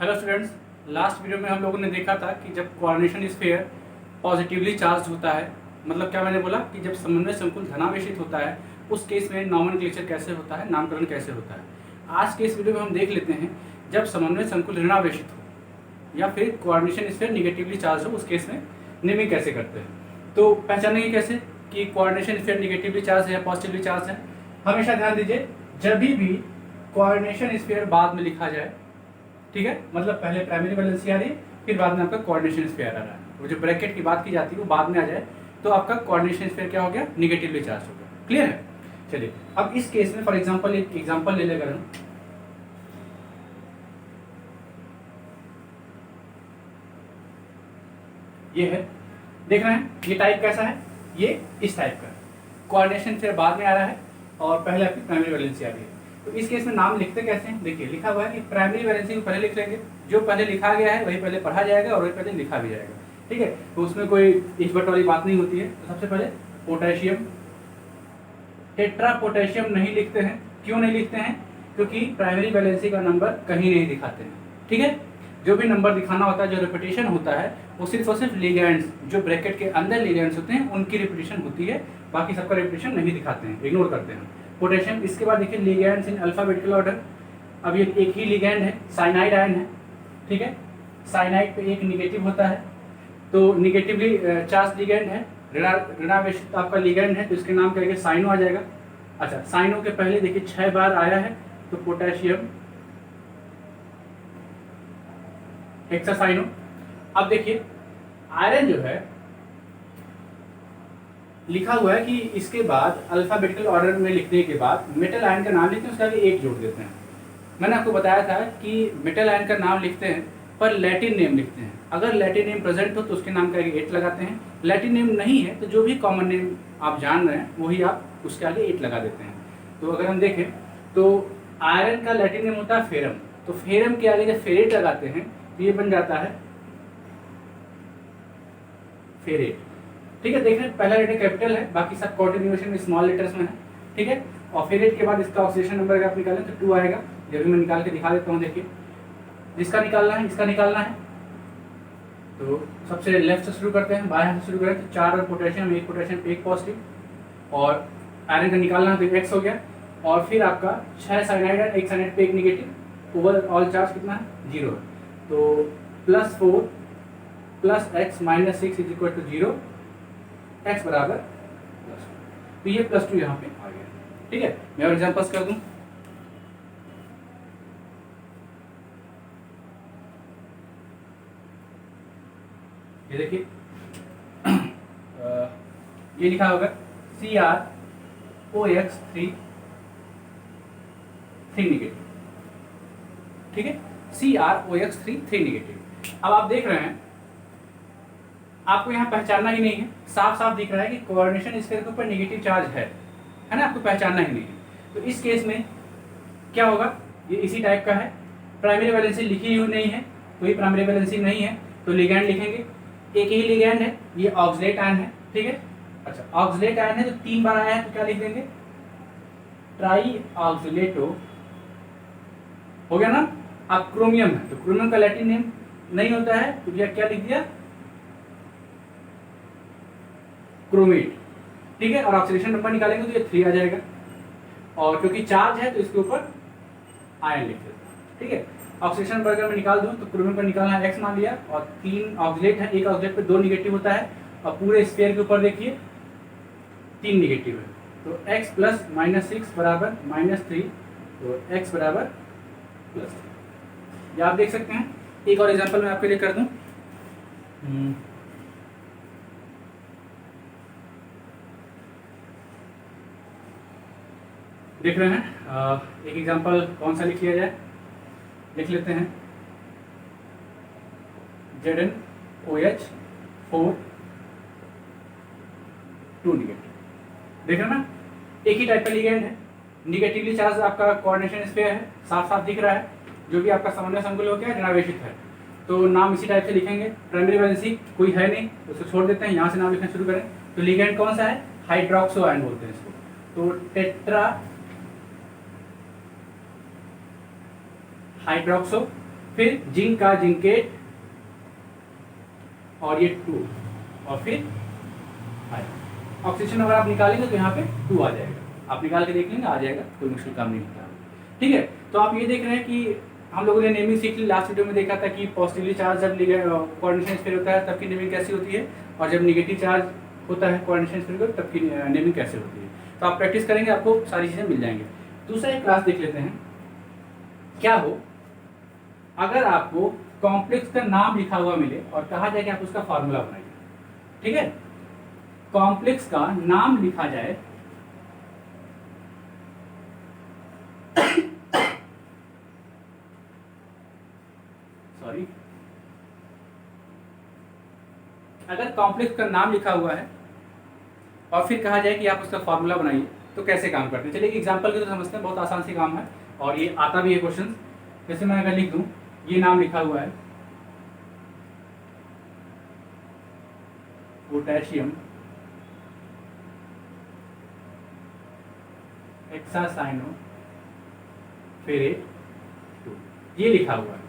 Hello students, last video में हम लोगों ने देखा था कि जब कोऑर्डिनेशन स्फीयर पॉजिटिवली चार्ज होता है, मतलब क्या मैंने बोला कि जब समन्वय संकुल धनावेशित होता है उस केस में नॉमेनक्लेचर कैसे होता है, नामकरण कैसे होता है। आज के इस वीडियो में हम देख लेते हैं जब समन्वय संकुल ऋणावेशित हो या फिर कोऑर्डिनेशन स्फीयर निगेटिवली चार्ज हो, उस केस में नेमिंग कैसे करते हैं। तो पहचानेंगे कैसे कि कोऑर्डिनेशन स्फीयर निगेटिवली चार्ज है या पॉजिटिवली चार्ज है। हमेशा ध्यान दीजिए, जब भी कोऑर्डिनेशन स्फीयर बाद में लिखा जाए, ठीक है, मतलब पहले प्राइमरी वैलेंसी आ रही है फिर बाद में आपका कोऑर्डिनेशन स्फीयर आ रहा है, वो जो ब्रैकेट की बात की जाती है वो बाद में आ जाए तो आपका कोऑर्डिनेशन स्फीयर क्या हो गया, निगेटिवली चार्ज हो गया। क्लियर है। चलिए अब इस केस में फॉर एग्जांपल एक एग्जांपल ले लेकर हम, ये है, देख रहे हैं ये टाइप कैसा है, ये इस टाइप का है। कोऑर्डिनेशन स्फीयर बाद में आ रहा है और पहले आपकी प्राइमरी वैलेंसी आ रही है। तो इस केस में नाम लिखते कैसे हैं, देखिए लिखा हुआ है कि प्राइमरी वैलेंसी को पहले लिख लेंगे, जो पहले लिखा गया है वही पहले पढ़ा जाएगा और वही पहले लिखा भी जाएगा। ठीक है, तो उसमें कोई इस बट वाली बात नहीं होती है। तो सबसे पहले पोटेशियम, टेट्रा पोटेशियम नहीं लिखते हैं। क्यों नहीं लिखते हैं? क्योंकि प्राइमरी वैलेंसी का नंबर कहीं नहीं दिखाते हैं। ठीक है, जो भी नंबर दिखाना होता है, जो रिपीटेशन होता है, वो सिर्फ और सिर्फ लिगेंड्स, जो ब्रैकेट के अंदर लिगेंड्स होते हैं उनकी रिपीटेशन होती है, बाकी सबका रिपीटेशन नहीं दिखाते हैं, इग्नोर करते हैं पोटेशियम। इसके बाद देखिए लिगेंड्स इन अल्फाबेटिकल ऑर्डर। अब ये एक ही लिगेंड है, साइनाइड आयन है। ठीक है, साइनाइड पे एक निगेटिव होता है, तो निगेटिवली चार्ज लिगेंड है, ऋणावेशित आपका लिगेंड है, तो इसके नाम क्या, साइनो आ जाएगा। अच्छा, साइनो के पहले देखिए 6 बार आया है, तो पोटेशियम हेक्सासाइनो। अब देखिए आयरन जो है लिखा हुआ है कि इसके बाद अल्फाबेटिकल ऑर्डर में लिखने के बाद मेटल आयन का नाम लिखते हैं, उसके आगे 1 जोड़ देते हैं। मैंने आपको बताया था कि मेटल आयन का नाम लिखते हैं पर लैटिन नेम लिखते हैं। अगर लैटिन नेम प्रेजेंट हो तो उसके नाम के आगे 8 लगाते हैं, लैटिन नेम नहीं है तो जो भी कॉमन नेम आप जान रहे हैं वही आप उसके आगे 8 लगा देते हैं। तो अगर हम देखें तो आयरन का लैटिन नेम होता है फेरम, तो फेरम के आगे जब फेरेट लगाते हैं तो ये बन जाता है फेरेट। ठीक है, देख रहे हैं पहला लेटर कैपिटल है, बाकी सब कॉन्टिन्यूएशन में स्मॉल लेटर्स में है। ठीक है, और फेरेट के बाद इसका ऑक्सीडेशन नंबर अगर आप निकालें तो 2 आएगा। जब भी मैं निकाल के दिखा देता हूँ, देखिए जिसका निकालना है इसका निकालना है। तो सबसे लेफ्ट से शुरू करते हैं, बाएं हाथ से शुरू करें तो 4 और पोटेशियम, 1 पोटेशियम 1 पॉजिटिव, और आयरन का निकालना है तो x हो गया। और फिर आपका 6 साइनाइड है, 1 साइनाइड पे 1 निगेटिव, ओवर ऑल चार्ज कितना है, 0 है। तो +4 + x - 6 = 0, x बराबर +2, तो ये +2 यहाँ पे आ गया। ठीक है, मैं और एग्जाम्पल्स कर दूं। ये देखिए ये लिखा होगा CrOx3 निगेटिव। ठीक है, CrOx3 निगेटिव। अब आप देख रहे हैं, आपको यहाँ पहचानना ही नहीं है, साफ साफ दिख रहा है कि कोऑर्डिनेशन स्फीयर के ऊपर नेगेटिव चार्ज है ना, आपको पहचानना ही नहीं है। तो इस केस में क्या होगा, ये इसी टाइप का है, प्राइमरी वैलेंसी लिखी हुई नहीं है, कोई प्राइमरी वैलेंसी नहीं है, तो लिगैंड लिखेंगे, एक ही लिगैंड है, ये ऑक्सलेट आयन है। ठीक है, अच्छा ऑक्सलेट आयन है तो 3 बार आया है, तो क्या लिख देंगे, ट्राई ऑक्सलेटो हो गया ना। अब क्रोमियम है तो क्रोमियम का लैटिन नेम नहीं होता है, तो क्या लिख दिया, क्रोमेट। ठीक है, और ऑक्सीडेशन नंबर निकालेंगे तो ये 3 आ जाएगा, और क्योंकि चार्ज है तो इसके ऊपर आयन लिख देते हैं। ठीक है, ऑक्सीडेशन नंबर अगर मैं निकाल दूं तो क्रोमियम का निकालना है x मान लिया, और 3 ऑक्सीडेट है, एक ऑक्सीडेट पे 2 निगेटिव होता है, और पूरे स्फीयर के ऊपर देखिए 3 निगेटिव है, तो x + -6 बराबर -3, तो x बराबर +3। ये आप देख सकते हैं। एक और एग्जांपल मैं आपके लिए कर दूं। देख रहे हैं, एक एग्जांपल कौन सा लिख लिया जाए, लिख लेते हैं ZnOH4 2 निगेटिव। देख रहे हैं ना, एक ही टाइप का लिगेंड है, निगेटिवली चार्ज आपका कोऑर्डिनेशन स्फीयर है, साफ साफ दिख रहा है, जो भी आपका समन्वय संकुल हो गया ऋणावेशित है, तो नाम इसी टाइप से लिखेंगे। प्राइमरी वैलेंसी कोई है नहीं, उसको छोड़ देते हैं, यहाँ से नाम लिखना शुरू करें। तो लिगेंड कौन सा है, हाइड्रोक्सो आयन बोलते हैं इसको, तो टेट्रा हाइड्रोक्सो फिर जिंक का जिंकेट, और ये 2, और फिर ऑक्सीजन अगर आप निकालेंगे तो यहाँ पे 2 आ जाएगा, आप निकाल के देख लेंगे, आ जाएगा, कोई मुश्किल काम नहीं होता। ठीक है, तो आप ये देख रहे हैं कि हम लोगों ने नेमिंग सीख ली। लास्ट वीडियो में देखा था कि पॉजिटिवली चार्ज जब कोऑर्डिनेशन स्फीयर होता है तब की नेमिंग कैसी होती है, और जब निगेटिव चार्ज होता है कोऑर्डिनेशन स्फीयर तब की नेमिंग कैसे होती है। तो आप प्रैक्टिस करेंगे, आपको सारी चीज़ें मिल जाएंगी। दूसरा एक क्लास देख लेते हैं, क्या हो अगर आपको कॉम्प्लेक्स का नाम लिखा हुआ मिले और कहा जाए कि आप उसका फॉर्मूला बनाइए। ठीक है, कॉम्प्लेक्स का नाम लिखा जाए सॉरी, अगर कॉम्प्लेक्स का नाम लिखा हुआ है और फिर कहा जाए कि आप उसका फॉर्मूला बनाइए तो कैसे काम करते हैं। चलिए एग्जांपल के तो समझते हैं, बहुत आसान सी काम है और ये आता भी है क्वेश्चन। जैसे मैं अगर लिख दूं, ये नाम लिखा हुआ है पोटेशियम हेक्सासाइनोफेरेट 2, ये लिखा हुआ है,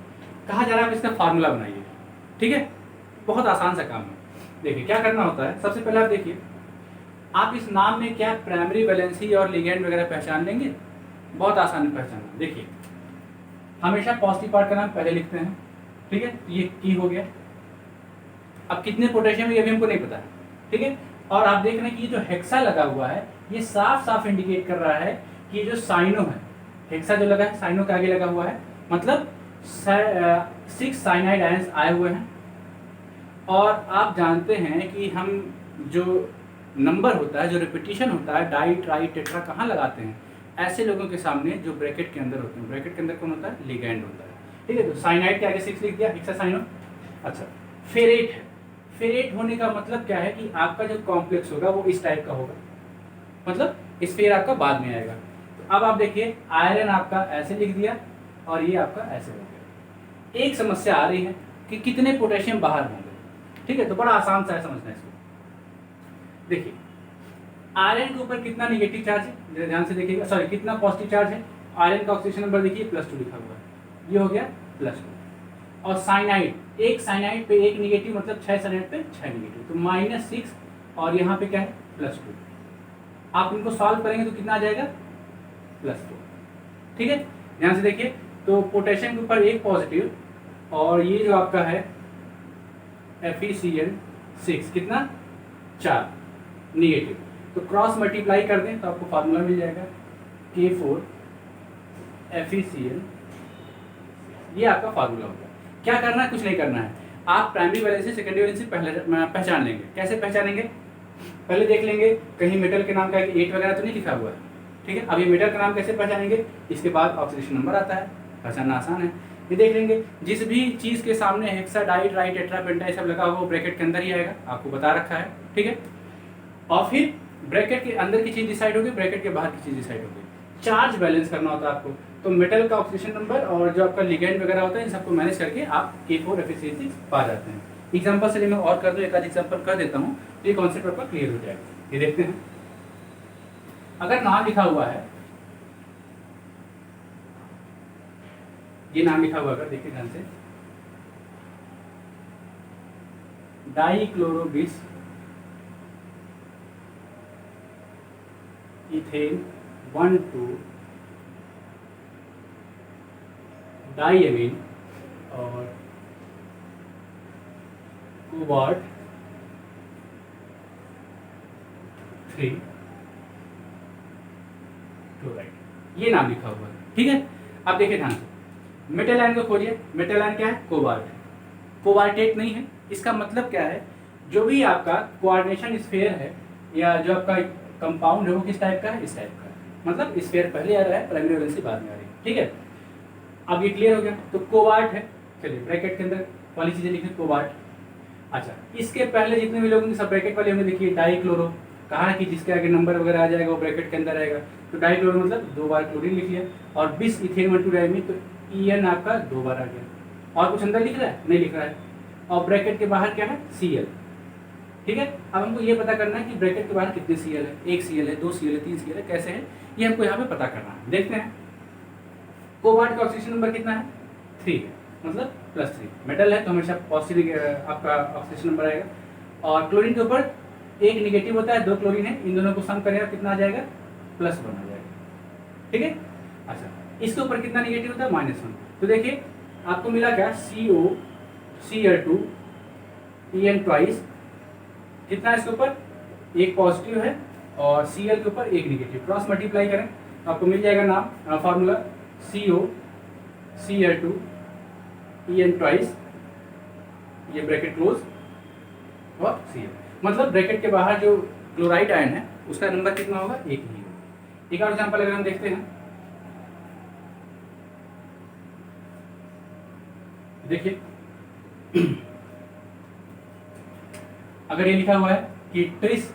कहा जा रहा है आप इसका फार्मूला बनाइए। ठीक है, बहुत आसान सा काम है। देखिए क्या करना होता है, सबसे पहले आप देखिए, आप इस नाम में क्या प्राइमरी वैलेंसी और लिगेंड वगैरह पहचान लेंगे, बहुत आसान है पहचानना। देखिए हमेशा पॉजिटिव पार्ट का नाम पहले लिखते हैं। ठीक है, ये की हो गया। अब कितने पोटेशियम है ये भी हमको नहीं पता है। ठीक है, और आप देख रहे हैं कि ये जो हेक्सा लगा हुआ है ये साफ साफ इंडिकेट कर रहा है कि ये जो साइनो है, हेक्सा जो लगा है साइनो के आगे लगा हुआ है, मतलब 6 साइनाइड आयंस आए हुए हैं। और आप जानते हैं कि हम जो नंबर होता है, जो रिपीटिशन होता है, डाई ट्राई टेट्रा कहाँ लगाते हैं, ऐसे लोगों के सामने जो ब्रैकेट के अंदर होते हैं। ब्रैकेट के अंदर कौन होता है, लिगैंड होता है। ठीक है, तो साइनाइड के आगे 6 लिख दिया, हेक्सासाइनो। अच्छा, फेरेट है, फेरेट होने का मतलब क्या है कि आपका जो कॉम्प्लेक्स होगा वो इस टाइप का होगा, मतलब स्फीयर आपका बाद में आएगा। तो अब आप देखिए, आयरन आपका ऐसे लिख दिया और ये आपका ऐसे हो गया। एक समस्या आ रही है कि कितने पोटेशियम बाहर होंगे। ठीक है, तो बड़ा आसान सा है समझना इसको। देखिए आयरन के ऊपर कितना निगेटिव चार्ज है, ध्यान से देखिएगा, सॉरी कितना पॉजिटिव चार्ज है। आयरन का ऑक्सीजन नंबर देखिए +2 लिखा हुआ है, ये हो गया +2। और साइनाइड, एक साइनाइड पे एक निगेटिव, मतलब 6 साइनाइड पे 6 निगेटिव, तो -6, और यहाँ पे क्या है +2। आप इनको सॉल्व करेंगे तो कितना आ जाएगा, +2। ठीक है, ध्यान से देखिए, तो पोटेशियम के ऊपर एक पॉजिटिव और ये जो आपका है FeCl6 कितना 4 निगेटिव, तो क्रॉस मल्टीप्लाई कर दें तो आपको फार्मूला मिल जाएगा K4 FeCl, ये आपका फार्मूला होगा। क्या करना है, कुछ नहीं करना है, आप प्राइमरी वैलेंसी सेकेंडरी वैलेंसी पहले पहचान लेंगे। कैसे पहचानेंगे, पहले देख लेंगे कहीं मेटल के नाम का 8 वगैरह तो नहीं लिखा हुआ है। ठीक है, अब ये मेटल का नाम कैसे पहचानेंगे, इसके बाद ऑक्सीडेशन नंबर आता है, पहचानना आसान है। ये देख लेंगे, जिस भी चीज़ के सामने हेक्सा डाई ट्राई टेट्रा पेंटा सब लगा हुआ वो ब्रैकेट के अंदर ही आएगा, आपको बता रखा है। ठीक है, और फिर ब्रैकेट के अंदर की चीज़ डिसाइड होगी, ब्रैकेट के बाहर की चीज़ डिसाइड होगी। चार्ज बैलेंस करना होता है आपको, तो मेटल का ऑक्सीडेशन नंबर और जो आपका लिगेंड वगैरह होता है इन सबको मैनेज करके आप K4 FeCl6 पा जाते हैं। एग्जाम्पल से मैं और कर दूँ, एक आध एग्जाम्पल कर देता हूँ, तो ये कॉन्सेप्ट आपका क्लियर हो जाएगा। ये देखते हैं, अगर नाम लिखा हुआ है, ये नाम लिखा हुआ अगर देखिए ध्यान से, डाइक्लोरोबिस इथेन 1,2 डाइएमीन और कोबाल्ट 3 क्लोराइड, ये नाम लिखा हुआ है। ठीक है, अब देखिए ध्यान से, मेटल आयन को खोजिए। मेटल आयन क्या है, कोबाल्ट, कोबाल्टेट नहीं है। इसका मतलब क्या है, जो भी आपका कोऑर्डिनेशन स्फीयर है या जो आपका कंपाउंड है वो किस टाइप का है, इस टाइप का है, मतलब स्फीयर पहले आ रहा है, प्राइमरी वैलेंसी बाद में आ रही है। ठीक है, अब ये क्लियर हो गया। तो कोबाल्ट है, चलिए ब्रैकेट के अंदर वाली चीजें लिखिए, कोबाल्ट। अच्छा, इसके पहले जितने भी लोग सब ब्रैकेट वाले हमने लिखिए, डाइक्लोरो, कहा है कि जिसके आगे नंबर वगैरह आ जाएगा वो ब्रैकेट के अंदर आएगा, तो डाइक्लोरो मतलब 2 बार क्लोरीन लिख लिया, और बिस इथेन 1,2 डाइमीन, तो EN आपका 2 बार आ गया। और कुछ अंदर लिख रहा है, नहीं लिख रहा है, और ब्रैकेट के बाहर क्या है, Cl। ठीक है, अब हमको ये पता करना है कि ब्रैकेट के बाहर कितने Cl है, 1 Cl है, 2 Cl है, 3 Cl है, कैसे है ये हमको यहाँ पे पता करना है। देखते हैं, कोबाल्ट का ऑक्सीजन नंबर कितना है, 3 है, मतलब +3। मेटल है तो हमेशा पॉजिटिव आपका ऑक्सीडेशन नंबर आएगा। और क्लोरीन के ऊपर एक निगेटिव होता है, 2 क्लोरीन है, इन दोनों को सम करेगा कितना आ जाएगा, +1 आ जाएगा। ठीक है। अच्छा, इसके ऊपर कितना निगेटिव होता है, -1। तो देखिए आपको मिला क्या, CO Cl2 En ट्वाइस, कितना है इसके ऊपर, एक पॉजिटिव है और Cl के ऊपर एक निगेटिव, क्रॉस मल्टीप्लाई करें तो आपको मिल जाएगा नाम formula CO Cl2 En twice, ये ब्रैकेट क्लोज और Cl, मतलब ब्रैकेट के बाहर जो क्लोराइड आयन है उसका नंबर कितना होगा, एक ही होगा। एक और एग्जांपल अगर हम देखते हैं, देखिए अगर ये लिखा हुआ है कि ट्रिस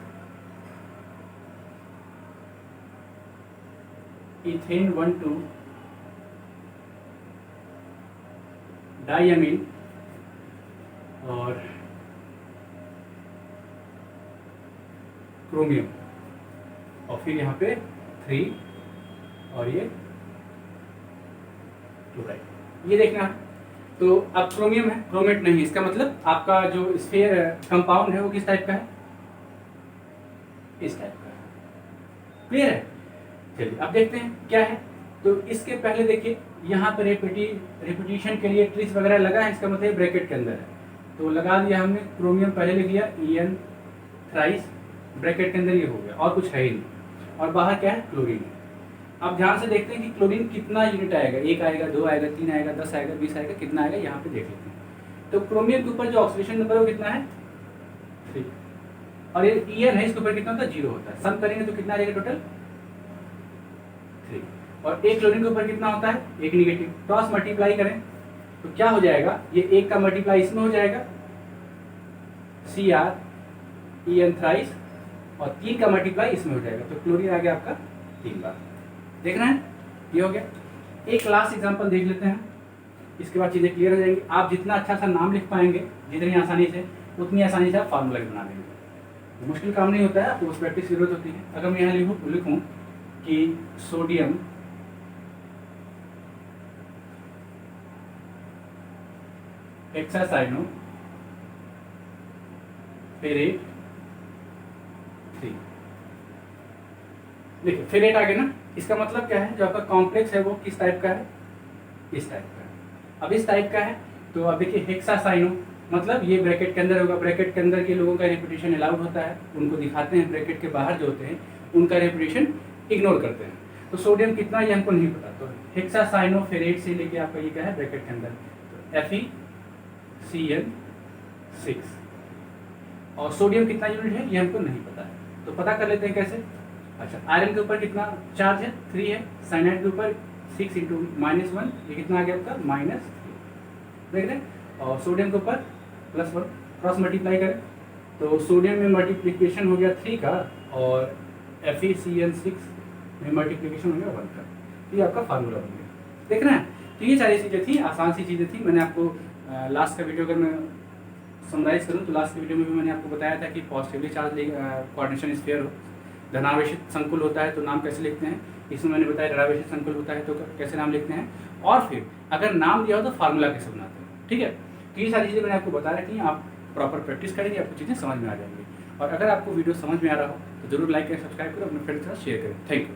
इथेन 1,2 डाइअमीन और क्रोमियम, और फिर यहाँ पे 3 और ये क्लोराइड, ये देखना है। तो अब क्रोमियम है, क्रोमेट नहीं, इसका मतलब आपका जो स्फीयर कंपाउंड है वो किस टाइप का है, इस टाइप का है। क्लियर है। चलिए अब देखते हैं क्या है। तो इसके पहले देखिए यहाँ पर रिपीटिशन के लिए ट्रिस वगैरह लगा है, इसका मतलब ब्रैकेट के अंदर है, तो लगा दिया हमने, क्रोमियम पहले लिख दिया, En थ्राइस, ब्रैकेट के अंदर ये हो गया और कुछ है ही नहीं, और बाहर क्या है, क्लोरीन है। अब ध्यान से देखते हैं कि क्लोरीन कितना यूनिट आएगा, 1 आएगा, 2 आएगा, 3 आएगा, 10 आएगा, 20 आएगा, कितना आएगा यहाँ पे देख लेते हैं। तो क्रोमियम के ऊपर जो ऑक्सीडेशन नंबर है वो कितना है, 3, और ये En है, इसके ऊपर कितना होता है, 0 होता है। सम करेंगे तो कितना आ जाएगा टोटल, 3, और एक क्लोरीन के ऊपर कितना होता है, एक निगेटिव, क्रॉस मल्टीप्लाई करें तो क्या हो जाएगा, ये 1 का मल्टीप्लाई इसमें हो जाएगा Cr En थ्राइस, और 3 का मल्टीप्लाई इसमें हो जाएगा, तो क्लोरीन आ गया आपका 3 बार। देख रहे हैं, ये हो गया। एक लास्ट एग्जांपल देख लेते हैं, इसके बाद चीज़ें क्लियर हो जाएंगी। आप जितना अच्छा सा नाम लिख पाएंगे जितनी आसानी से, उतनी आसानी से आप फार्मूला बना लेंगे। मुश्किल काम नहीं होता है, आपको उस प्रैक्टिस की जरूरत होती है। अगर मैं यहाँ लिखूँ कि सोडियम हेक्सासाइनो फेरेट 3, देखिए फेरेट आ गया ना, इसका मतलब क्या है, जो आपका कॉम्प्लेक्स है वो किस टाइप का है, इस टाइप का है। अब इस टाइप का है तो अब देखिए हेक्सासाइनो, मतलब ये ब्रैकेट के अंदर होगा, ब्रैकेट के अंदर के लोगों का रिपीटिशन अलाउड होता है, उनको दिखाते हैं, ब्रैकेट के बाहर जो होते हैं उनका रिपीटिशन इग्नोर करते हैं। तो सोडियम कितना ये हमको नहीं पता, तो हेक्सासाइनो फेरेट से लेके आपका ये क्या है, ब्रैकेट के अंदर, तो FeCl6, और सोडियम कितना यूनिट है ये हमको नहीं पता है, तो पता कर लेते हैं कैसे। अच्छा, आयरन के ऊपर कितना चार्ज है, 3 है, साइनाइड के ऊपर 6 × -1, ये कितना आ गया आपका, -3, देख रहे हैं, और सोडियम के ऊपर +1, क्रॉस मल्टीप्लाई करें तो सोडियम में मल्टीप्लिकेशन हो गया 3 का, और FeCl6 में मल्टीप्लिकेशन हो गया 1 का, ये आपका फार्मूला बन गया। देख रहे हैं, तो ये सारी चीज़ें थी, आसान सी चीज़ें थी। मैंने आपको लास्ट का वीडियो अगर मैं समराइज करूँ तो लास्ट के वीडियो में भी मैंने आपको बताया था कि पॉजिटिवली चार्ज कोऑर्डिनेशन स्फीयर हो, धनावेशित संकुल होता है तो नाम कैसे लिखते हैं, इसमें मैंने बताया ऋणावेशित संकुल होता है तो कैसे नाम लिखते हैं, और फिर अगर नाम दिया हो तो फार्मूला कैसे बनाते हैं। ठीक है, तो ये सारी चीज़ें मैंने आपको बता रखी हैं, आप प्रॉपर प्रैक्टिस करेंगे, आपको चीज़ें समझ में आ जाएंगी। और अगर आपको वीडियो समझ में आ रहा हो तो जरूर लाइक करें, सब्सक्राइब करें, अपने फ्रेंड्स के साथ शेयर करें। Thank you.